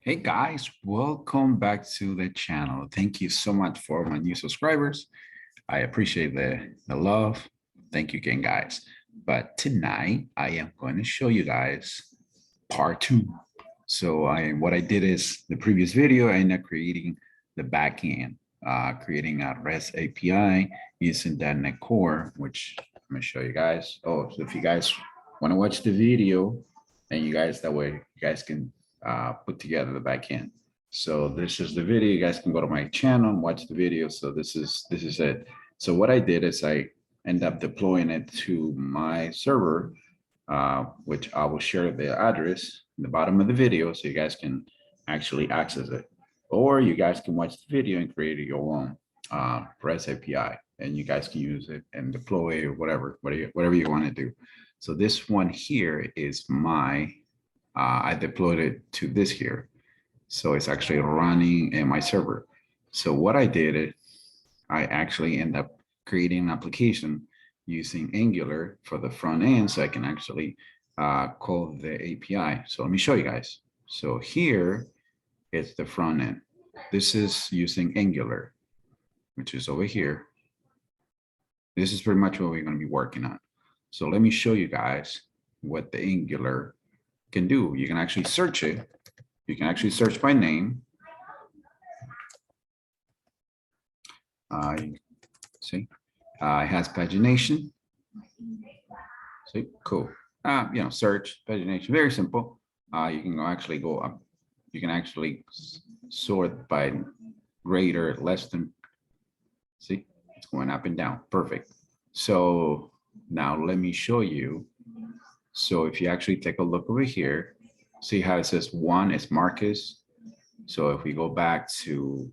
Hey guys, welcome back to the channel. Thank you so much for my new subscribers. I appreciate the love. Thank you again, guys. But tonight I am going to show you guys part two. So what I did is the previous video, I ended up creating the backend, creating a REST API using .NET Core, which I'm going to show you guys. Oh, so if you guys want to watch the video, and you guys that way you guys can put together the backend. So this is the video. You guys can go to my channel and watch the video. So this is it. So what I did is I end up deploying it to my server, which I will share the address in the bottom of the video so you guys can actually access it. Or you guys can watch the video and create your own REST API, and you guys can use it and deploy or whatever you want to do. So this one here is my, I deployed it to this here. So it's actually running in my server. So what I did is I actually end up creating an application using Angular for the front end so I can actually call the API. So let me show you guys. So here is the front end. This is using Angular, which is over here. This is pretty much what we're going to be working on. So let me show you guys what the Angular can do. You can actually search it. You can actually search by name. See, it has pagination. See, cool. Search pagination, very simple. You can actually go up. You can actually sort by greater, less than. See, it's going up and down. Perfect. So now let me show you. So if you actually take a look over here, see how it says one is Marcus. So if we go back to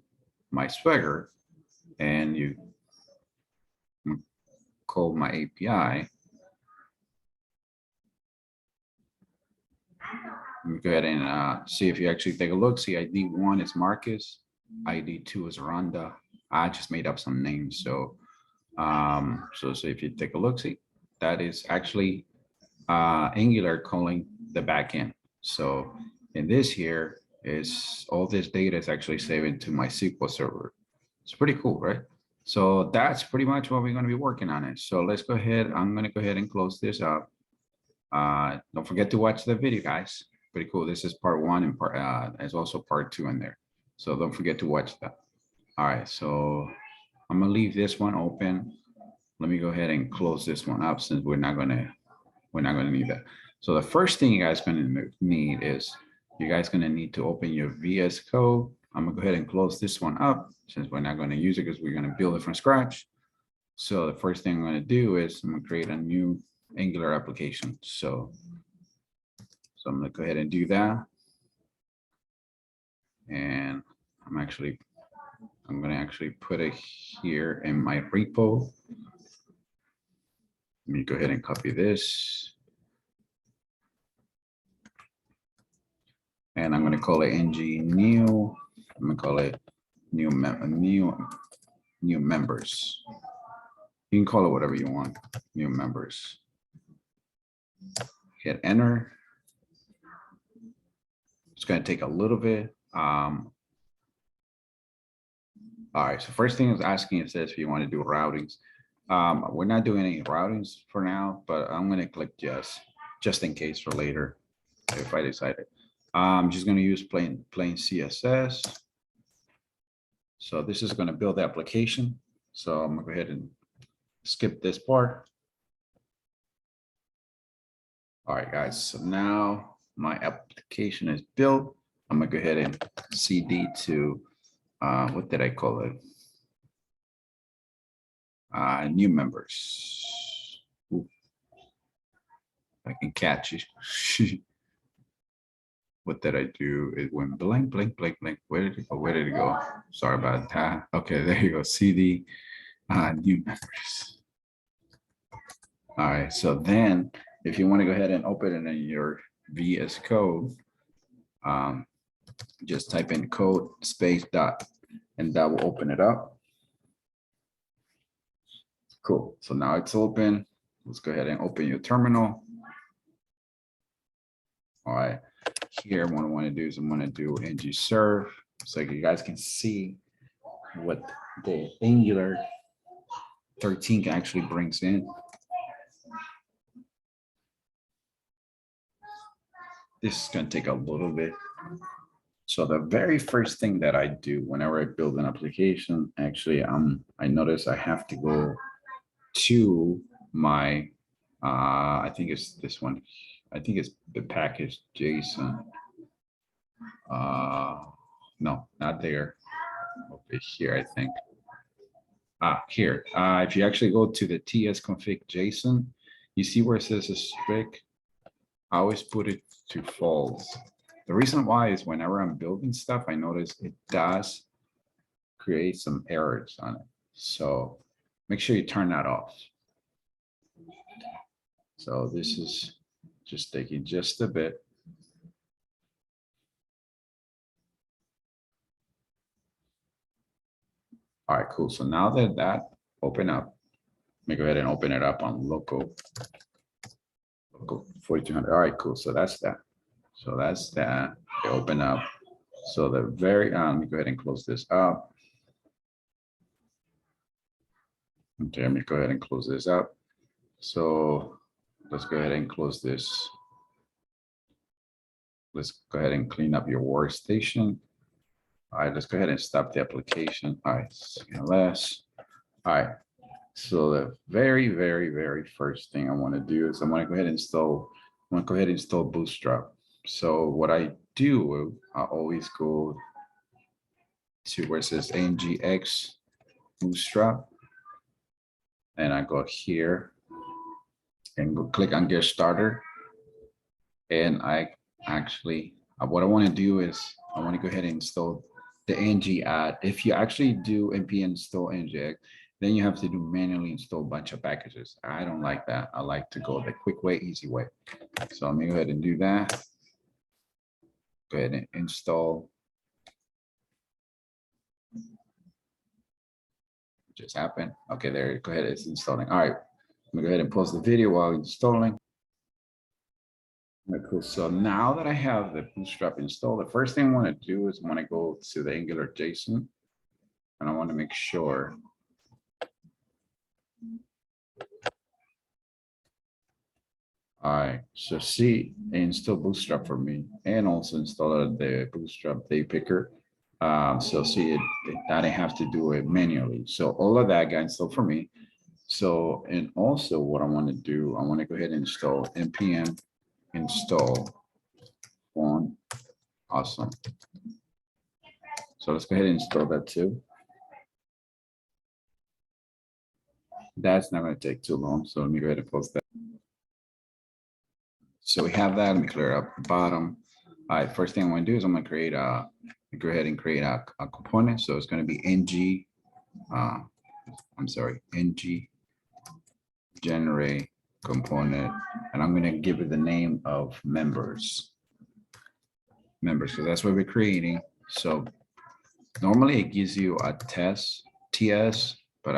my Swagger and you call my API, let me go ahead and see if you actually take a look. See, ID 1 is Marcus, ID 2 is Rhonda. I just made up some names. So if you take a look, see, that is actually Angular calling the backend. So in this here is all this data is actually saved to my SQL server. It's pretty cool, right? So that's pretty much what we're going to be working on it. So let's go ahead. I'm going to go ahead and close this up. Don't forget to watch the video, guys. Pretty cool. This is part one, and there's also part two in there. So don't forget to watch that. All right. So I'm going to leave this one open. Let me go ahead and close this one up since we're not going to need that. So the first thing you guys going to need is you guys going to need to open your Vscode. I'm going to go ahead and close this one up since we're not going to use it because we're going to build it from scratch. So the first thing I'm going to do is I'm going to create a new Angular application. So I'm going to go ahead and do that. And I'm going to actually put it here in my repo. Let me go ahead and copy this. And I'm going to call it ng new. I'm going to call it new members. You can call it whatever you want. New members. Hit enter. It's going to take a little bit. All right. So first thing is asking, it says if you want to do routings. We're not doing any routings for now, but I'm going to click yes, just in case for later if I decided. I'm just going to use plain CSS. So this is going to build the application. So I'm going to go ahead and skip this part. All right, guys. So now my application is built. I'm going to go ahead and CD to, what did I call it? New members. Ooh. I can catch it. What did I do? It went blank. Where did it go? Sorry about that. Okay, there you go. CD new members. All right. So then if you want to go ahead and open it in your VS Code, just type in code space dot, and that will open it up. Cool. So now it's open. Let's go ahead and open your terminal. All right. here, what I want to do is I'm going to do ng-serve so you guys can see what the Angular 13 actually brings in. This is going to take a little bit. So the very first thing that I do whenever I build an application, actually, I notice I have to go to my, I think it's this one. I think it's the package JSON. No, not there. Over here, I think. Here. If you actually go to the tsconfig JSON, you see where it says a strict. I always put it to false. The reason why is whenever I'm building stuff, I notice it does create some errors on it. So make sure you turn that off. So this is just taking just a bit. All right, cool. So now that open up, let me go ahead and open it up on local 4200. All right, cool. So that's that. So that's that. They open up. So the very let me go ahead and close this up. Okay, let me go ahead and close this up. So let's go ahead and close this. Let's go ahead and clean up your workstation. All right, let's go ahead and stop the application. All right, CLS. All right. So the very, very, very first thing I want to do is I want to go ahead and install Bootstrap. So what I do, I always go to where it says Ngx-bootstrap, and I go here and go click on Get Started. And I actually, what I want to do is I want to go ahead and install the ng add. If you actually do npm install ngx, then you have to do manually install a bunch of packages. I don't like that. I like to go the quick way, easy way. So let me go ahead and do that. Go ahead and install. Just happened. Okay, there. Go ahead. It's installing. All right. Let me go ahead and pause the video while it's installing. All right, cool. So now that I have the Bootstrap installed, the first thing I want to do is I want to go to the Angular JSON, and I want to make sure. All right, so see, install Bootstrap for me, and also install the Bootstrap day picker. So see it that I have to do it manually. So all of that got installed for me. So, and also what I want to do, I want to go ahead and install npm install on. Awesome. So let's go ahead and install that too. That's not going to take too long. So let me go ahead and post that. So we have that. Let me clear up the bottom. All right, first thing I want to do is I'm going to create a, go ahead and create a component. So it's going to be ng, ng generate component, and I'm going to give it the name of members, because that's what we're creating. So normally it gives you a TS, but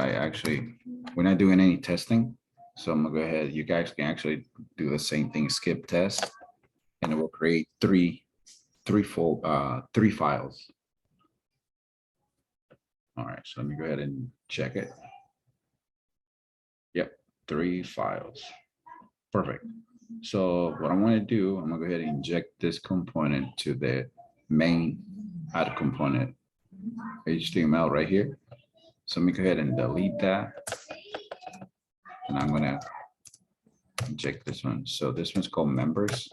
we're not doing any testing. So I'm gonna go ahead. You guys can actually do the same thing, skip test, and it will create three files. All right, so let me go ahead and check it. Yep, 3 files. Perfect. So what I want to do, I'm gonna go ahead and inject this component to the main add component HTML right here. So let me go ahead and delete that. And I'm gonna inject this one. So this one's called members.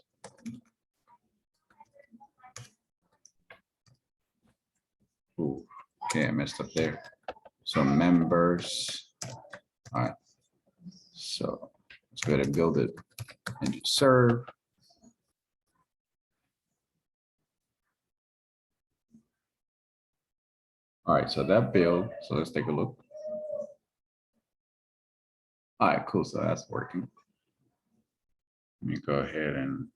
Ooh, okay, I messed up there. So members. All right. So let's go ahead and build it and serve. All right, so that build. So let's take a look. All right, cool. So that's working. Let me go ahead and.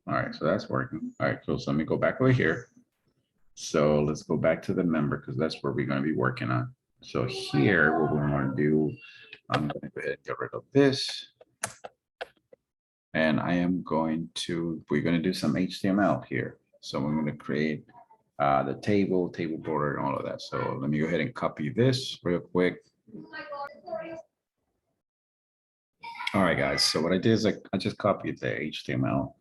All right, so that's working. All right, cool. So let me go back over here. So let's go back to the member because that's where we're going to be working on. So here, what we want to do, I'm going to go ahead and get rid of this. And we're going to do some HTML here. So we're going to create the table border, and all of that. So let me go ahead and copy this real quick. All right, guys. So what I did is I just copied the HTML.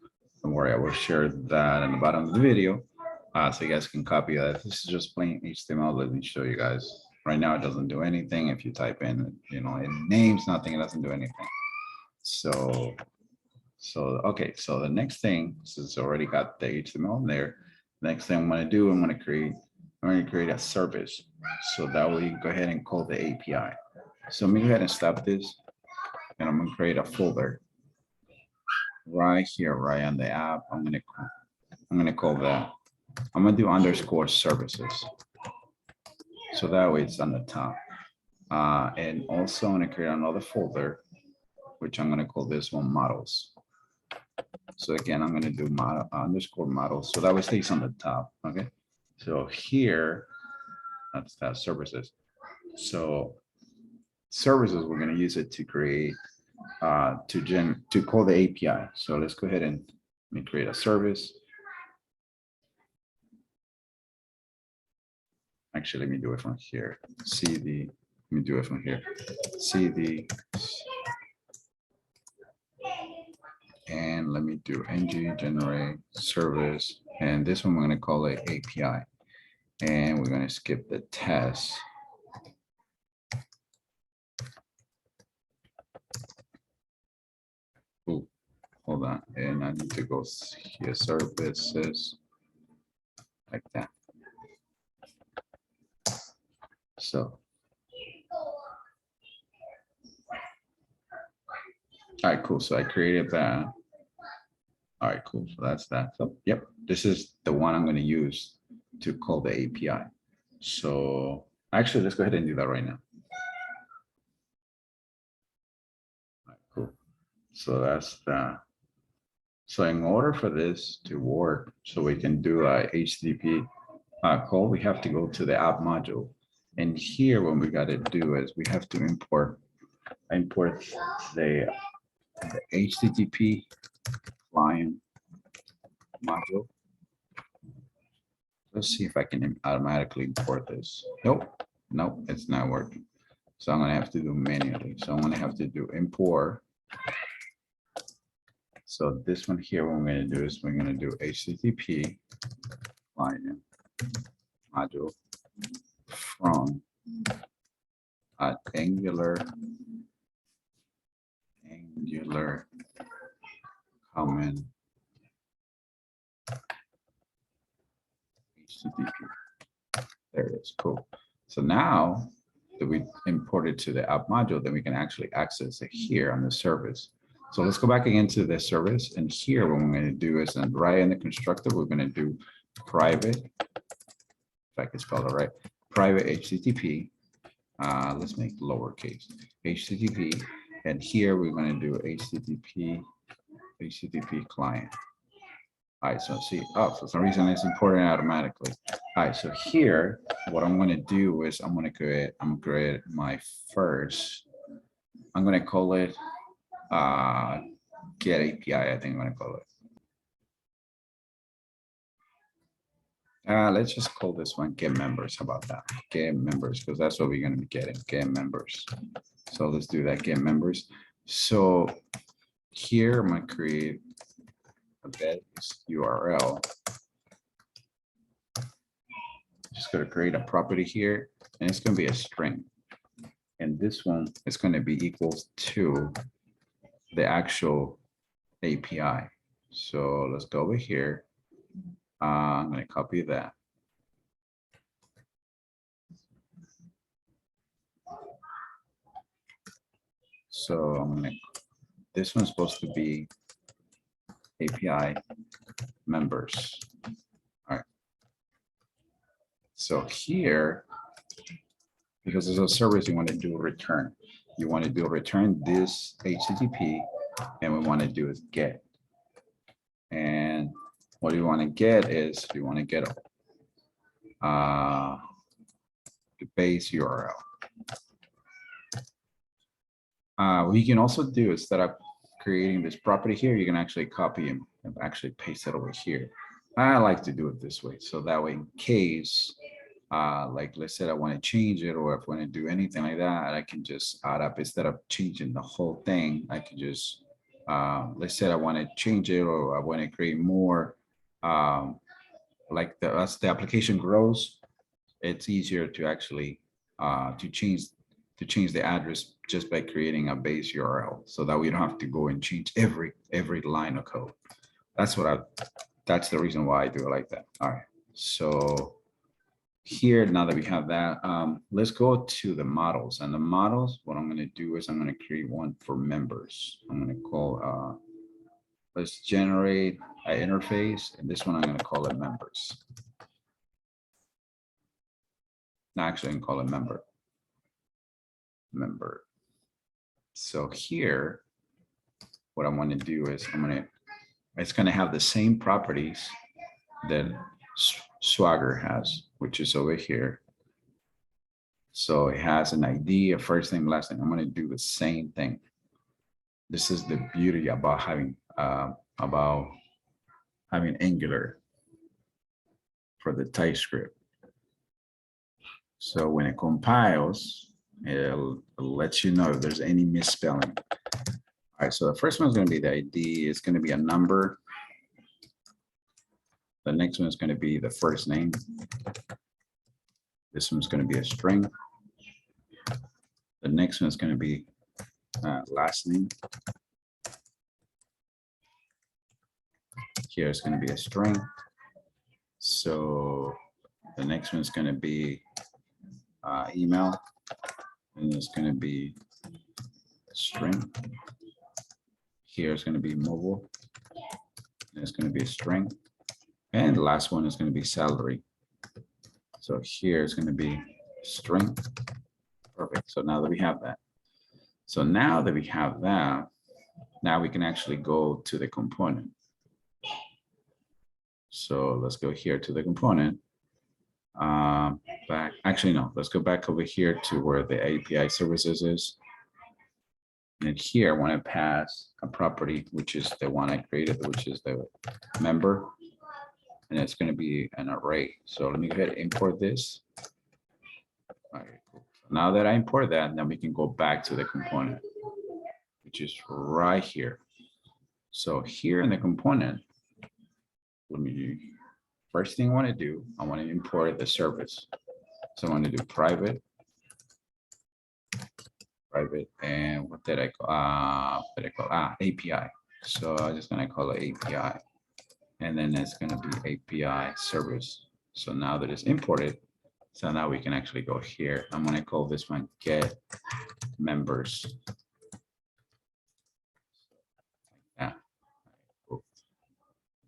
Don't worry, I will share that in the bottom of the video. So you guys can copy that. This is just plain HTML. Let me show you guys. Right now, it doesn't do anything. If you type in, in names, nothing, it doesn't do anything. So okay. So the next thing, since it's already got the HTML in there, next thing I'm going to do, I'm going to create a service. So that way you can go ahead and call the API. So let me go ahead and stop this, and I'm going to create a folder right here, right on the app. I'm going to call that. I'm going to do underscore services. So that way it's on the top. And also I'm going to create another folder, which I'm going to call this one models. So again, I'm going to do model underscore models. So that way it stays on the top. Okay. So here, that's that services. So services, we're going to use it to create, to call the API. So let's go ahead and let me create a service. Actually, let me do it from here. Let me do it from here. CD. And let me do ng generate service. And this one, we're going to call it API. And we're going to skip the test. Ooh, hold on. And I need to go here, services, like that. So. All right, cool. So I created that. All right, cool. So that's that. So, yep, this is the one I'm going to use to call the API. So actually, let's go ahead and do that right now. All right, cool. So that's that. So in order for this to work, so we can do a HTTP call, we have to go to the app module. And here, what we got to do is we have to import the HTTP client module. Let's see if I can automatically import this. Nope, it's not working. So I'm gonna have to do manually. So I'm gonna have to do import. So this one here, what I'm gonna do is we're gonna do HTTP client module from Angular common HTTP. There it is. Cool. So now that we import it to the app module, then we can actually access it here on the service. So let's go back again to the service. And here, what we're going to do is, right in the constructor, we're going to do private, if I can spell it right, private HTTP. Let's make lowercase HTTP. And here we're going to do HTTP client. All right, so see, for some reason it's imported automatically. All right, so here, what I'm going to do is I'm going to create my first, I'm going to call it get API, I think I'm going to call it. Let's just call this one get members. How about that? Get members, because that's what we're going to be getting, get members. So let's do that, get members. So here I'm going to create a base URL. Just going to create a property here, and it's going to be a string. And this one is going to be equals to the actual API. So let's go over here. I'm going to copy that. So I'm going to, this one's supposed to be API members. All right. So here, because there's a service, you want to do a return. You want to do a return this HTTP, and we want to do is get. And what you want to get is you want to get the base URL. What you can also do is set up creating this property here, you can actually copy and actually paste it over here. I like to do it this way. So that way, in case, like let's say I want to change it, or if I want to do anything like that, I can just add up instead of changing the whole thing. I can just, let's say I want to change it, or I want to create more, like as the application grows, it's easier to actually to change the address just by creating a base URL, so that we don't have to go and change every line of code. That's the reason why I do it like that. All right, so here, now that we have that, let's go to the models. And the models, what I'm going to do is I'm going to create one for members. I'm going to call let's generate an interface, and this one I'm going to call it members. No, actually, I can call it member. So here, what I want to do is it's going to have the same properties that Swagger has, which is over here. So it has an ID, a first name, last name. I'm going to do the same thing. This is the beauty about having Angular for the TypeScript. So when it compiles, it'll let you know if there's any misspelling. All right, so the first one is going to be the ID. It's going to be a number. The next one is going to be the first name. This one's going to be a string. The next one is going to be last name. Here it's going to be a string. So the next one is going to be email, and it's going to be a string. Here it's going to be mobile, and it's going to be a string. And the last one is going to be salary. So here it's going to be string. Perfect. So now that we have that. So now that we have that, now we can actually go to the component. So let's go here to the component. Actually, no, let's go back over here to where the API services is. And here I want to pass a property, which is the one I created, which is the member. And it's going to be an array. So let me go ahead and import this. All right, cool. Now that I import that, then we can go back to the component, which is right here. So here in the component, first thing I want to do, I want to import the service. So I want to do private, and what did I call? API. So I'm just going to call it API. And then it's going to be API service. So now that it's imported, so now we can actually go here. I'm going to call this one get members. Yeah. Cool.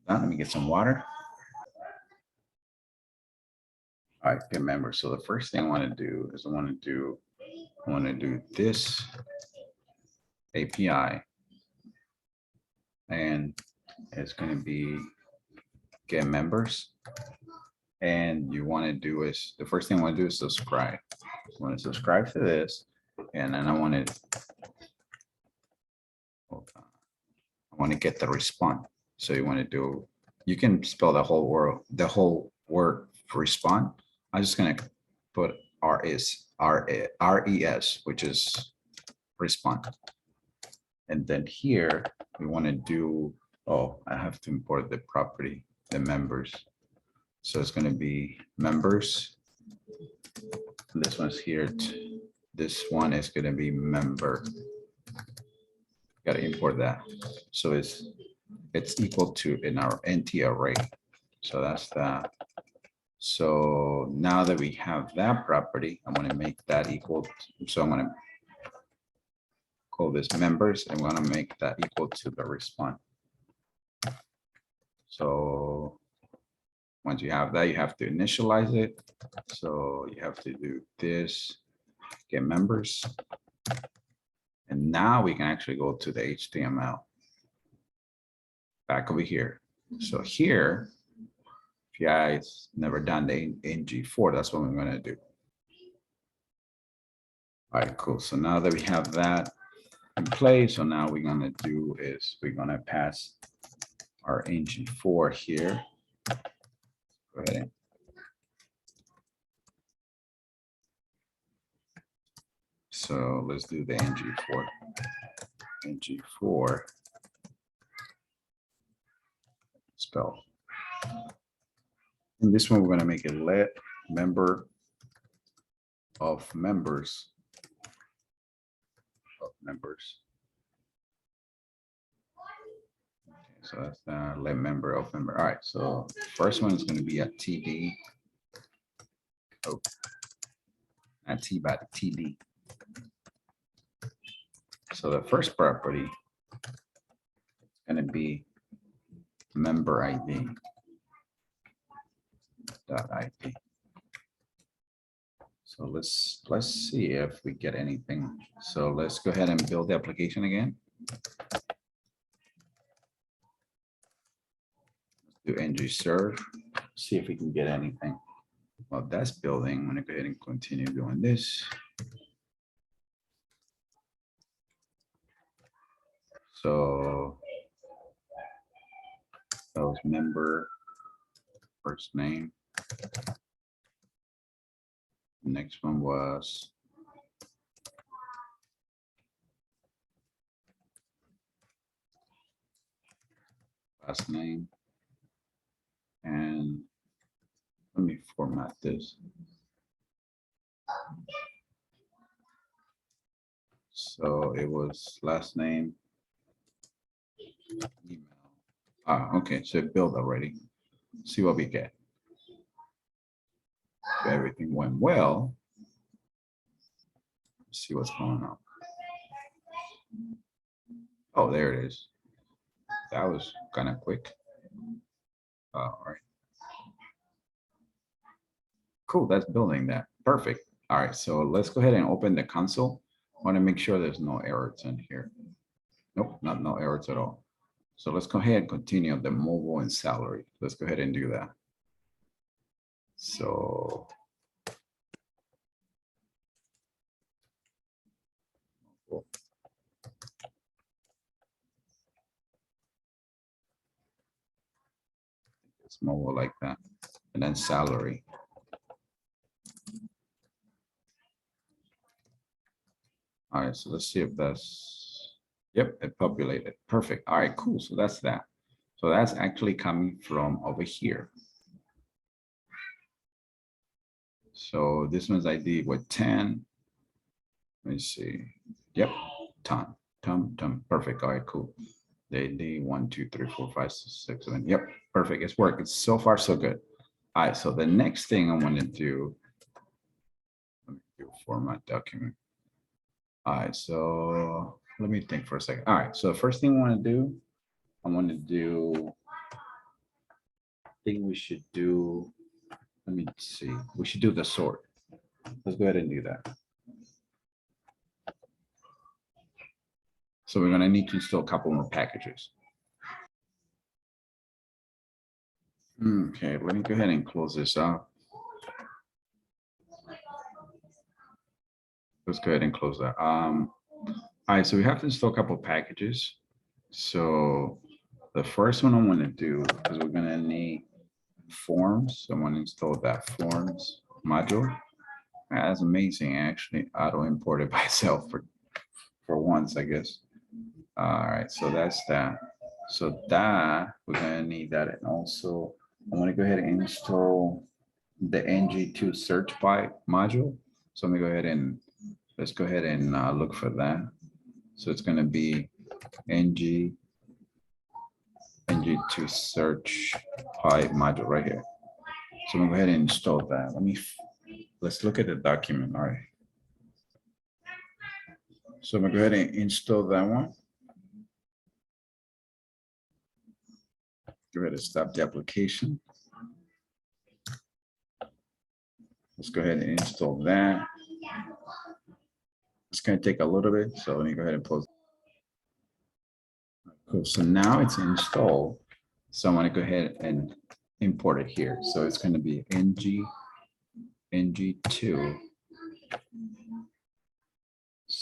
Now let me get some water. All right, get members. So the first thing I want to do is I want to do this API, and it's going to be get members. And you want to do is, the first thing I want to do is subscribe. I want to subscribe to this, and then I want to get the response. So you want to do, you can spell the whole word for respond. I'm just going to put RES, which is respond. And then here we want to do, oh, I have to import the property, the members. So it's going to be members. This one's here. This one is going to be member. Got to import that. So it's equal to in our NT array. So that's that. So now that we have that property, I'm going to make that equal. So I'm going to call this members, and we're going to make that equal to the response. So once you have that, you have to initialize it. So you have to do this, get members. And now we can actually go to the HTML back over here. So here, if you guys never done the ng4, that's what we're going to do. All right, cool. So now that we have that, in place. So now we're gonna do is we're gonna pass our ng4 here. Go ahead and so let's do the ng4. ng4 spell. In this one, we're going to make it let member of members Okay, so that's let member of member. All right, so first one is going to be a TD. Oh, not T, but TD. So the first property is going to be member ID. .id. So let's see if we get anything. So let's go ahead and build the application again. Do ng serve, see if we can get anything. Well, that's building. I'm gonna go ahead and continue doing this. So that was member, first name. Next one was last name. And let me format this. So it was last name, email. Okay, so it built already. See what we get. If everything went well. Let's see what's going on. Oh, there it is. That was kind of quick. All right. Cool, that's building that. Perfect. All right, so let's go ahead and open the console. I want to make sure there's no errors in here. Nope, no errors at all. So let's go ahead and continue the mobile and salary. Let's go ahead and do that. So it's mobile like that. And then salary. All right, so let's see if that's, yep, it populated. Perfect. All right, cool. So that's that. So that's actually coming from over here. So this one's ID with 10. Let me see. Yep, ton. Perfect. All right, cool. The ID 1, 2, 3, 4, 5, 6, 7. Yep, perfect. It's working. So far, so good. All right, so the next thing I want to do, let me do format document. All right, so let me think for a second. All right, so the first thing I want to do, I think we should do, let me see, we should do the sort. Let's go ahead and do that. So we're going to need to install a couple more packages. Okay, let me go ahead and close this out. Let's go ahead and close that. All right, so we have to install a couple packages. So the first one I want to do is we're going to need forms. So I'm going to install that forms module. That's amazing. Actually, auto import it by itself for once, I guess. All right, so that's that. So that we're going to need that, and also I'm going to go ahead and install the ng2 search by module. So let me go ahead and let's go ahead and look for that. So it's going to be ng2 search by module right here. So I'm going to go ahead and install that. Let's look at the document. All right. So I'm going to go ahead and install that one. Go ahead and stop the application. Let's go ahead and install that. It's going to take a little bit, so let me go ahead and close. Cool. So now it's installed. So I want to go ahead and import it here. So it's going to be ng2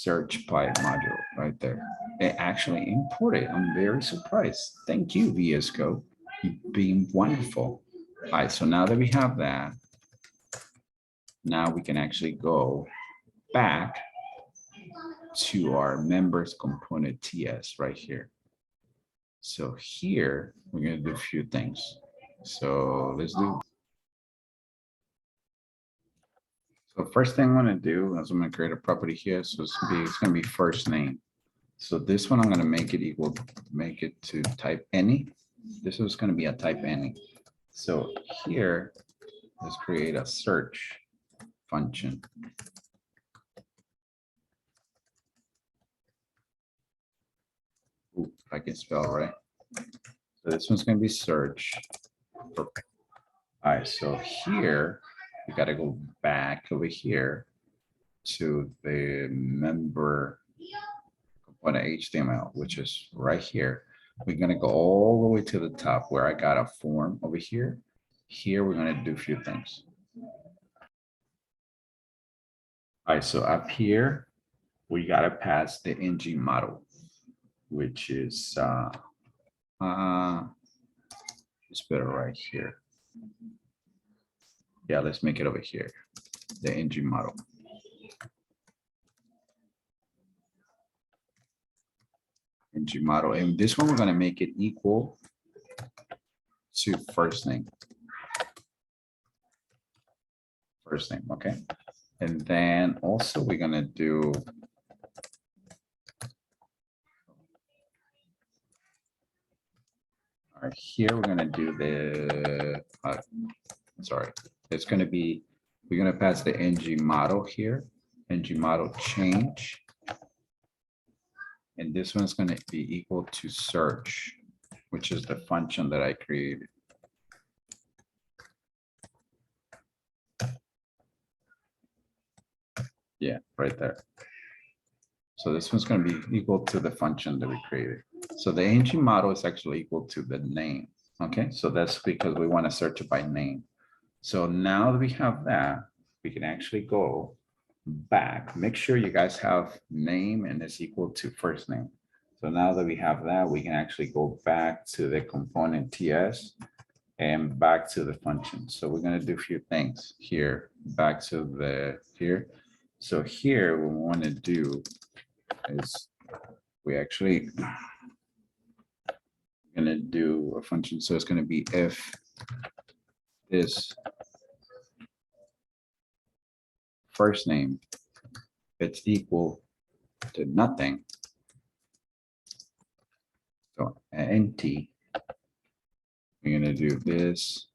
search by module right there. It actually imported. I'm very surprised. Thank you, Vscode. You've been wonderful. All right, so now that we have that, now we can actually go back to our members component TS right here. So here, we're going to do a few things. So let's do. So first thing I'm going to do is I'm going to create a property here. So it's going to be first name. So this one, I'm going to make it equal, make it to type any. This is going to be a type any. So here, let's create a search function. Ooh, if I can spell right. So this one's going to be search. Perfect. All right, so here, we got to go back over here to the member component HTML, which is right here. We're going to go all the way to the top where I got a form over here. Here, we're going to do a few things. All right, so up here, we got to pass the ng model, which is it's better right here. Yeah, let's make it over here, the ng model. Ng model, and this one we're going to make it equal to first name. First name, okay. And then also we're going to do here, we're going to do the, sorry, it's going to be, we're going to pass the ng model here, ng model change. And this one's going to be equal to search, which is the function that I created. Yeah, right there. So this one's going to be equal to the function that we created. So the ng model is actually equal to the name. Okay, so that's because we want to search it by name. So now that we have that, we can actually go back. Make sure you guys have name and it's equal to first name. So now that we have that, we can actually go back to the component TS and back to the function. So we're going to do a few things here, back to the here. So here, what we want to do is we actually going to do a function. So it's going to be if this first name, it's equal to nothing. So NT, we're going to do this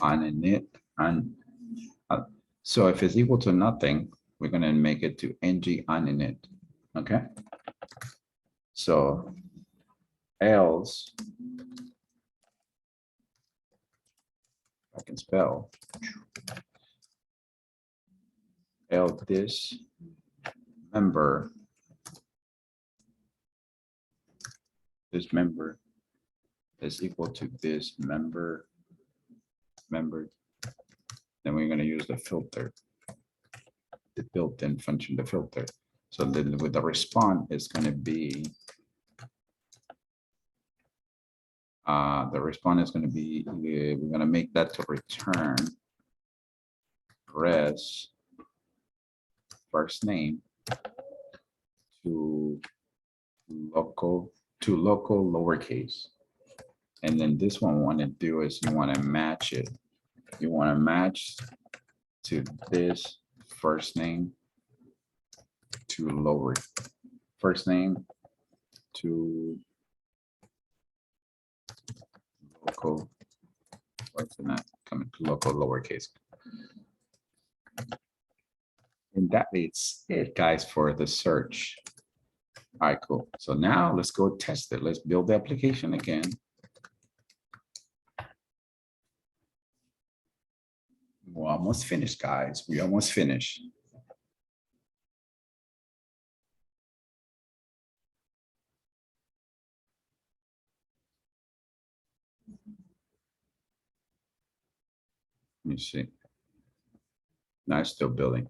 on init on. So if it's equal to nothing, we're going to make it to ng on init. Okay. So else, I can spell, else this member is equal to this member. Then we're going to use the filter, the built-in function, the filter. So then with the response, it's going to be the response is going to be, we're going to make that to return res first name to local lowercase. And then this one we want to do is you want to match it. You want to match to this first name to lower first name to local, what's not coming to local lowercase. And that is it, guys, for the search. All right, cool. So now let's go test it. Let's build the application again. We're almost finished, guys. We almost finished. Let me see. Now it's still building.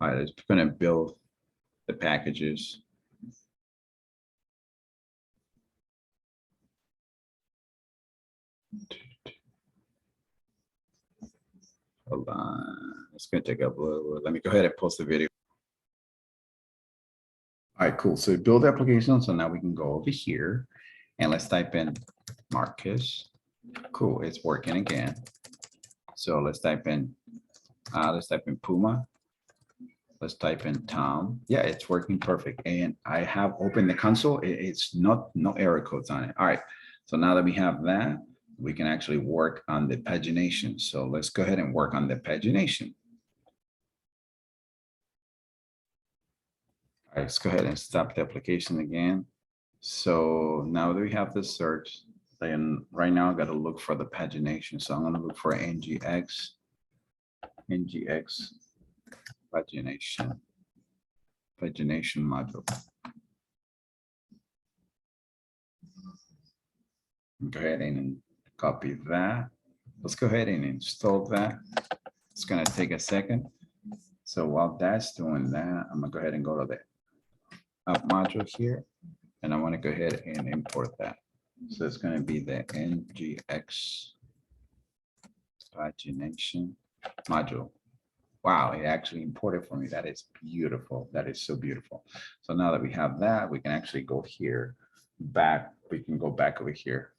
All right, it's going to build the packages. Hold on, it's going to take up a little. Let me go ahead and post the video. All right, cool. So build the application. So now we can go over here and let's type in Marcus. Cool, it's working again. So let's type in Puma. Let's type in Tom. Yeah, it's working perfect. And I have opened the console. It's no error codes on it. All right. So now that we have that, we can actually work on the pagination. So let's go ahead and work on the pagination. All right, let's go ahead and stop the application again. So now that we have the search, then right now I got to look for the pagination. So I'm going to look for Ngx pagination module. Go ahead and copy that. Let's go ahead and install that. It's going to take a second. So while that's doing that, I'm going to go ahead and go to the app module here. And I want to go ahead and import that. So it's going to be the Ngx pagination module. Wow, it actually imported for me. That is beautiful. That is so beautiful. So now that we have that, we can actually go here back. We can go back over here.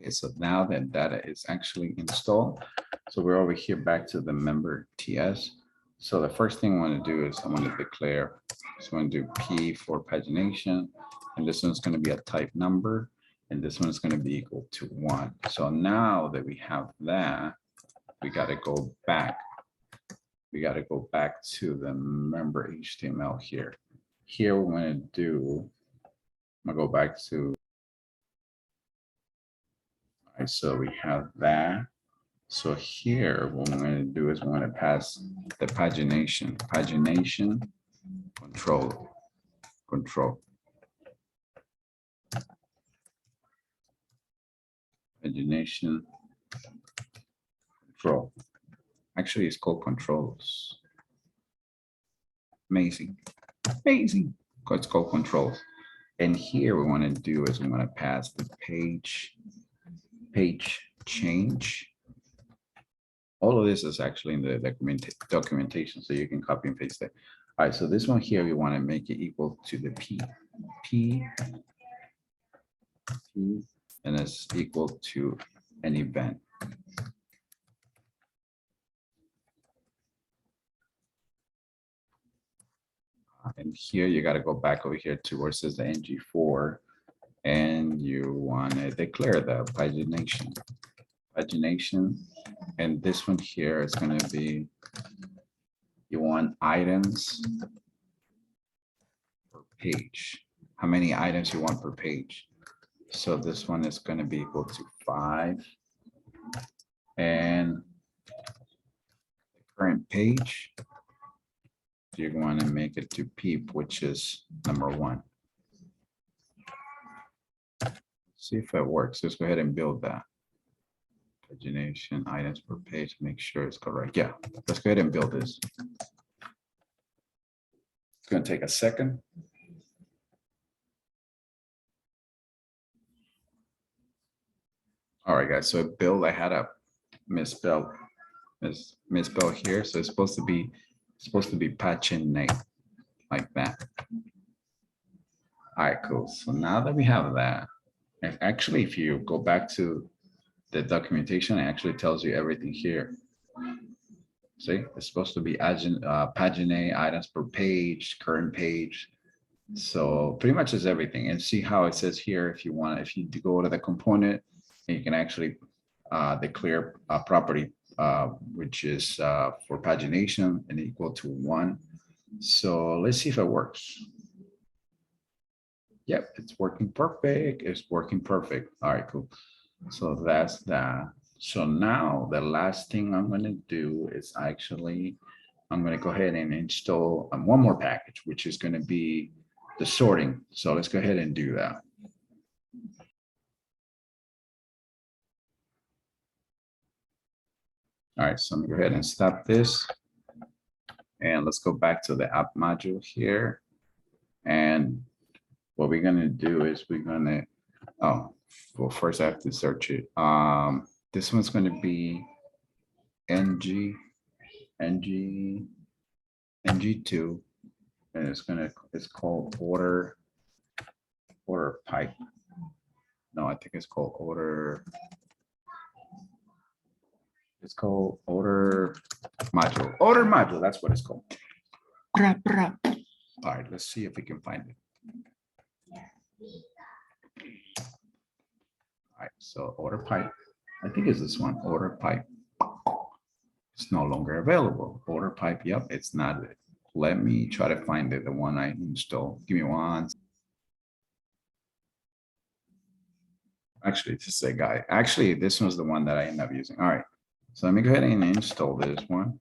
Okay, so now that data is actually installed, so we're over here back to the member TS. So the first thing I want to do is I want to declare, so I'm going to do P for pagination, and this one's going to be a type number, and this one is going to be equal to 1. So now that we have that, we got to go back. We got to go back to the member HTML here. Here we're going to do, I'm going to go back to, all right, so we have that. So here, what we're going to do is we're going to pass the pagination control. Pagination control. Actually, it's called controls. Amazing. It's called controls. And here we want to do is we want to pass the page change. All of this is actually in the documentation, so you can copy and paste it. All right, so this one here, we want to make it equal to the P, and it's equal to an event. And here you got to go back over here to where it says the ng4, and you want to declare the pagination. And this one here is going to be, you want items per page. How many items you want per page? So this one is going to be equal to 5. And the current page, you want to make it to peep, which is number 1. See if it works. Let's go ahead and build that. Pagination items per page, make sure it's correct. Yeah, let's go ahead and build this. It's going to take a second. All right, guys. So build, I had a misspell here. So it's supposed to be paginate, like that. All right, cool. So now that we have that, and actually, if you go back to the documentation, it actually tells you everything here. See, it's supposed to be paginate items per page, current page. So pretty much is everything. And see how it says here, if you go to the component, you can actually declare a property, which is for pagination and equal to 1. So let's see if it works. Yep, it's working perfect. It's working perfect. All right, cool. So that's that. So now the last thing I'm going to do is actually, I'm going to go ahead and install one more package, which is going to be the sorting. So let's go ahead and do that. All right, so I'm gonna go ahead and stop this. And let's go back to the app module here. And what we're gonna do is we're gonna, oh, well, first I have to search it. This one's gonna be ng2, and it's called order pipe. No, I think it's called order. It's called order module. Order module, that's what it's called. All right, let's see if we can find it. All right, so order pipe. I think it's this one, order pipe. It's no longer available. Order pipe, yep, it's not it. Let me try to find it, the one I installed. Give me one. Actually, this is a guy. Actually, this was the one that I ended up using. All right, so let me go ahead and install this one.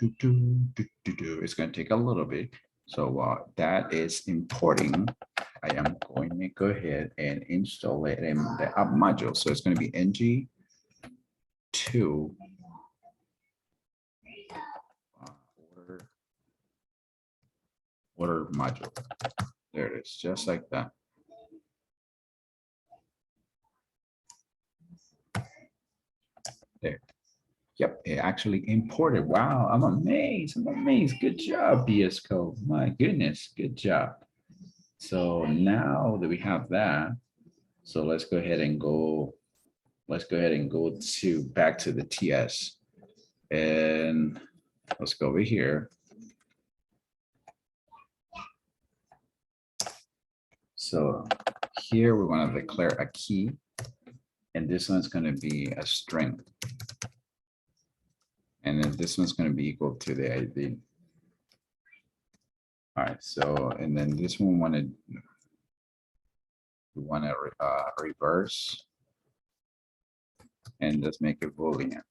It's going to take a little bit. So that is importing. I am going to go ahead and install it in the app module. So it's going to be ng2 order module. There it is, just like that. There. Yep, it actually imported. Wow, I'm amazed. I'm amazed. Good job, Vscode. My goodness, good job. So now that we have that, so let's go ahead and go. Let's go ahead and go to back to the TS, and let's go over here. So here we want to declare a key, and this one's going to be a string. And then this one's going to be equal to the ID. All right, so, and then this one we want to reverse, and let's make it Boolean.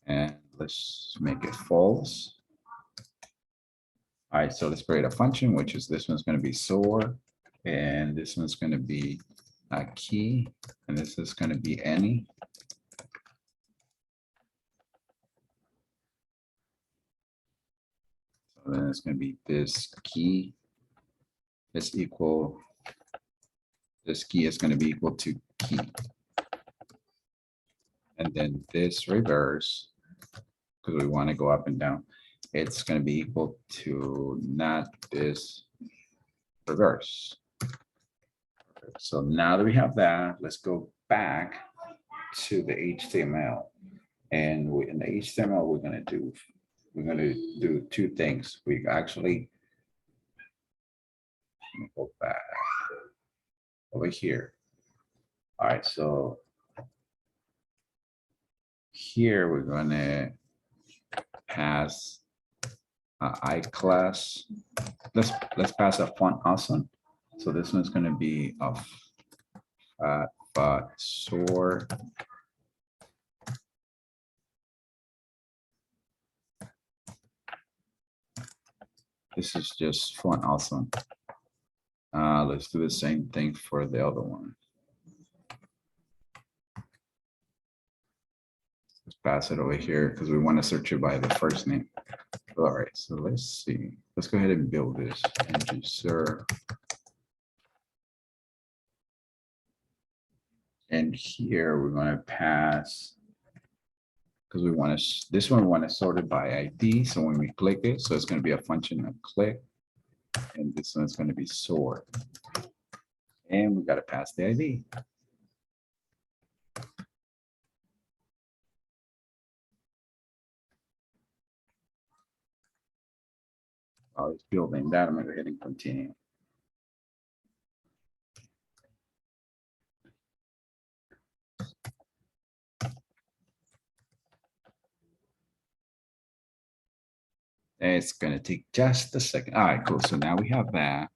And let's make it false. All right, so let's create a function, which is this one's going to be soar, and this one's going to be a key, and this is going to be any. So then it's going to be this key is equal, this key is going to be equal to key. And then this reverse, because we want to go up and down, it's going to be equal to not this reverse. So now that we have that, let's go back to the HTML. And in the HTML, we're going to do two things. We actually, let me go back over here. All right, so here we're going to pass I class. Let's pass a font awesome. So this one's going to be a soar. This is just font awesome. Let's do the same thing for the other one. Let's pass it over here because we want to search it by the first name. All right, so let's see. Let's go ahead and build this. Serve. And here we're going to pass, because we want to, this one we want to sort it by ID. So when we click it, so it's going to be a function of click, and this one's going to be sort. And we got to pass the ID. While it's building that, I'm going to go ahead and continue. It's going to take just a second. All right, cool. So now we have that.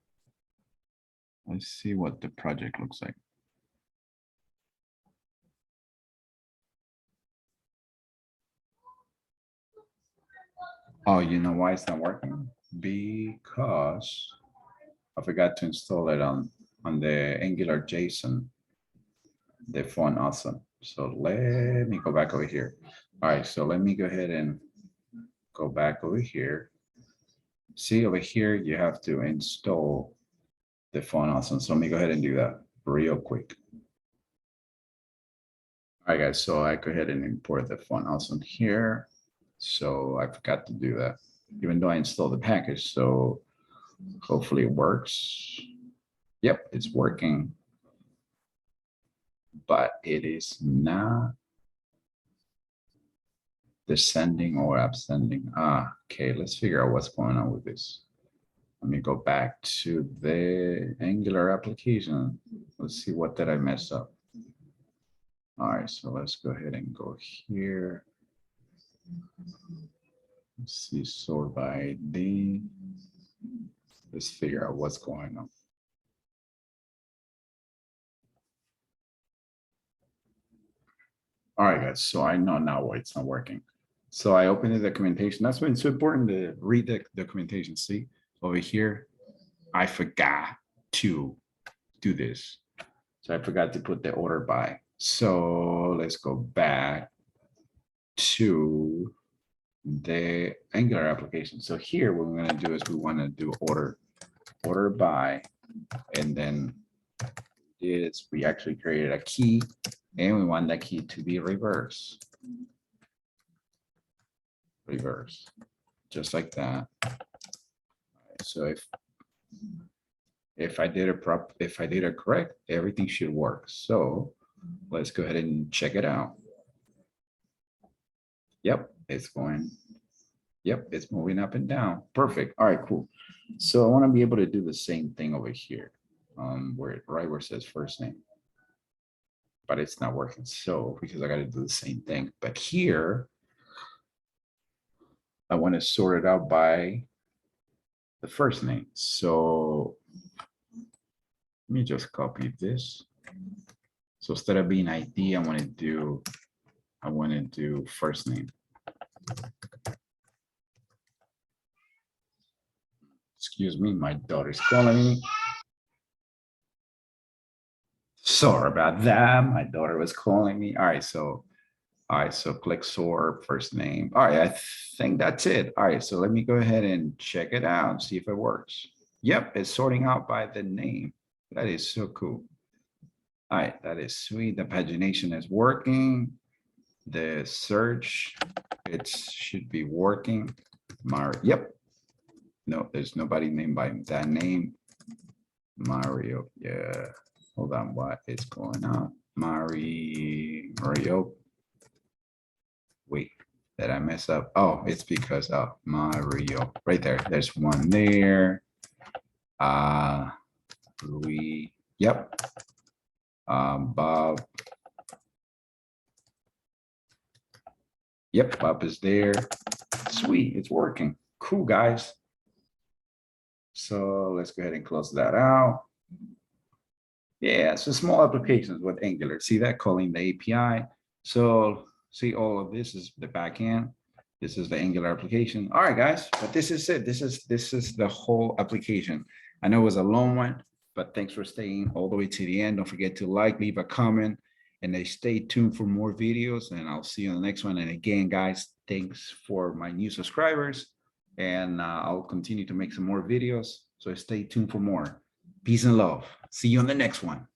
Let's see what the project looks like. Oh, you know why it's not working? Because I forgot to install it on the Angular JSON, the font awesome. So let me go back over here. All right, so let me go ahead and go back over here. See over here, you have to install the font awesome. So let me go ahead and do that real quick. All right, guys, so I go ahead and import the font awesome here. So I forgot to do that, even though I installed the package. So hopefully it works. Yep, it's working. But it is not descending or ascending. Okay, let's figure out what's going on with this. Let me go back to the Angular application. Let's see what did I mess up. All right, so let's go ahead and go here. Let's see, sort by ID. Let's figure out what's going on. All right, guys, so I know now why it's not working. So I opened the documentation. That's why it's so important to read the documentation. See, over here, I forgot to do this. So I forgot to put the order by. So let's go back to the Angular application. So here, what we're going to do is we want to do order by, and then is we actually created a key, and we want that key to be reverse, just like that. So if I did it correct, everything should work. So let's go ahead and check it out. Yep, it's going. Yep, it's moving up and down. Perfect. All right, cool. So I want to be able to do the same thing over here, where it says first name, but it's not working. So because I got to do the same thing, but here I want to sort it out by the first name. So let me just copy this. So instead of being ID, I want to do first name. Excuse me, my daughter's calling me. Sorry about that. My daughter was calling me. All right, so click sort first name. All right, I think that's it. All right, so let me go ahead and check it out and see if it works. Yep, it's sorting out by the name. That is so cool. All right, that is sweet. The pagination is working. The search, it should be working. Yep. No, there's nobody named by that name. Mario. Yeah. Hold on, what is going on? Mario. Wait, did I mess up? Oh, it's because of Mario. Right there. There's one there. Louis. Yep. Bob. Yep, Bob is there. Sweet, it's working. Cool, guys. So let's go ahead and close that out. Yeah, so small applications with Angular. See that, calling the API. So see, all of this is the backend. This is the Angular application. All right, guys, but this is it. This is the whole application. I know it was a long one, but thanks for staying all the way to the end. Don't forget to like, leave a comment, and then stay tuned for more videos, and I'll see you on the next one. And again, guys, thanks for my new subscribers, and I'll continue to make some more videos. So stay tuned for more. Peace and love. See you on the next one.